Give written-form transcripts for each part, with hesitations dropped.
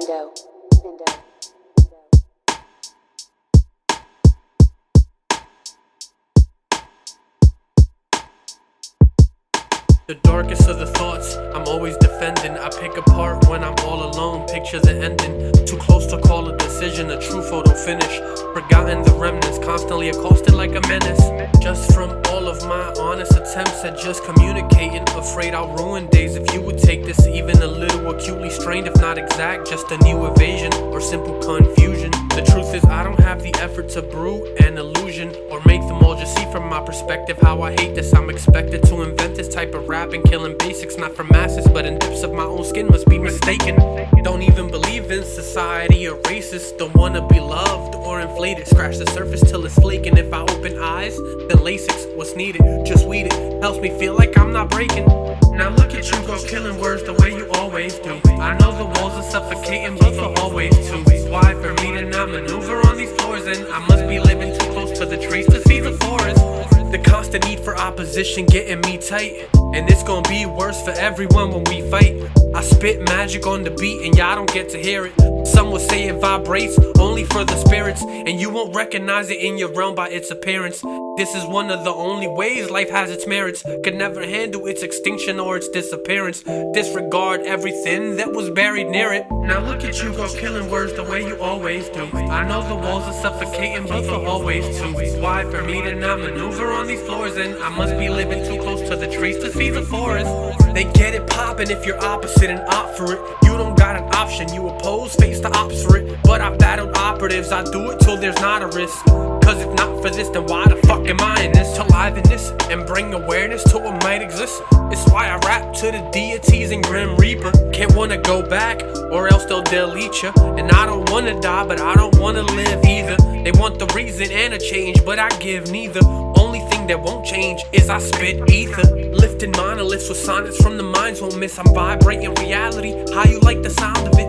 Pendo. The darkest of the thoughts, I'm always defending. I pick apart when I'm all alone, picture the ending. Too close to call a decision, a true photo finish. Forgotten the remnants, constantly accosted like a menace. Just from all of my honest attempts at just communicating. Afraid I'll ruin days if you would take this even a little acutely strained. If not exact, just a new evasion or simple confusion. The truth is I don't have the effort to brew an illusion or make them all just see from my perspective how I hate this. I'm expected to invent this type of rap and killing basics, not for masses, but in depths of my own skin must be mistaken. Don't even believe in society or races. Don't wanna be loved or inflated. Scratch the surface till it's flaking. If I open eyes, then LASIK's what's needed. Just weed it, helps me feel like I'm not breaking. Now look at you go killing words the way you always do. I know the walls are suffocating, but the hallways too. Why for me to not maneuver on these floors? And I must be living too close to the trees to see the forest. The constant need for opposition getting me tight, and it's gonna be worse for everyone when we fight. I spit magic on the beat and y'all don't get to hear it. Some will say it vibrates only for the spirits, and you won't recognize it in your realm by its appearance. This is one of the only ways life has its merits. Could never handle its extinction or its disappearance. Disregard everything that was buried near it. Now look at you go killing words the way you always do. I know the walls are suffocating, but the hallways too. Why for me to not maneuver on these floors? And I must be living too close to the trees to see the forest. They get it poppin' if you're opposite and opt for it. You don't got an option, you oppose, face the ops for it. But I've battled operatives, I do it till there's not a risk. Cause if not for this, then why the fuck am I in this? To liven this and bring awareness to what might exist. It's why I rap to the deities and Grim Reaper. Can't wanna go back or else they'll delete ya. And I don't wanna die, but I don't wanna live either. They want the reason and a change, but I give neither. Only thing that won't change is I spit ether. Lifting monoliths with sonnets from the minds won't miss. I'm vibrating reality, how you like the sound of it.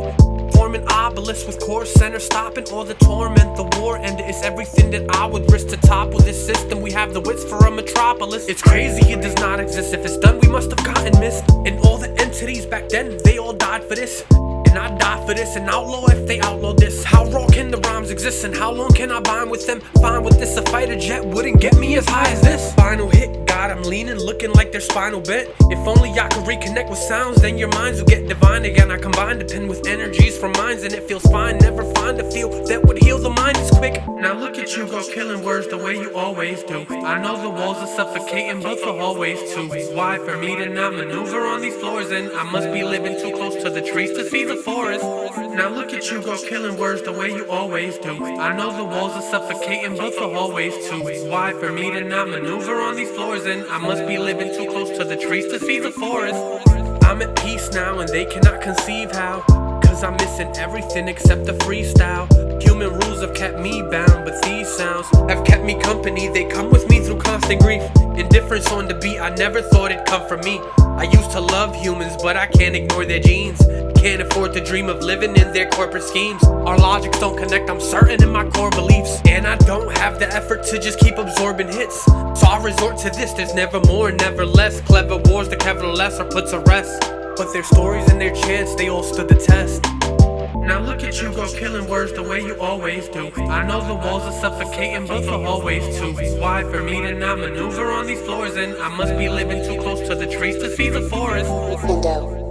Forming obelisks with core center stopping all the torment, the war end. It's everything that I would risk to topple this system. We have the wits for a metropolis. It's crazy it does not exist. If it's done we must have gotten missed. And all the entities back then, they all died for this. And I die for this, an outlaw if they outlaw this. How raw can the rhymes exist and how long can I bind with them? Fine with this, a fighter jet wouldn't get me as high as this. Final hit, God, I'm leaning, looking like their spinal bent. If only I could reconnect with sounds, then your minds will get divine again. I combine the pen with energies from minds and it feels fine. Never find a feel that would heal the mind as quick. Now look at you go killing words the way you always do. I know the walls are suffocating, but the hallways too. Why for me to not maneuver on these floors? And I must be living too close to the trees to see the forest. Now look at you go killing words the way you always do. I know the walls are suffocating, but the hallways too. Why for me to not maneuver on these floors? And I must be living too close to the trees to see the forest. I'm at peace now and they cannot conceive how. Cause I'm missing everything except the freestyle. Human rules have kept me bound, but these sounds have kept me company. They come with me through constant grief. Indifference on the beat, I never thought it'd come from me. I used to love humans, but I can't ignore their genes. Can't afford to dream of living in their corporate schemes. Our logics don't connect, I'm certain in my core beliefs. And I don't have the effort to just keep absorbing hits. So I resort to this, there's never more, never less. Clever wars, the Kevlar less are put to rest. But their stories and their chants, they all stood the test. Now look at you go killing words the way you always do. I know the walls are suffocating, but the hallways too. Why for me to not maneuver on these floors? And I must be living too close to the trees to see the forest. Pendo.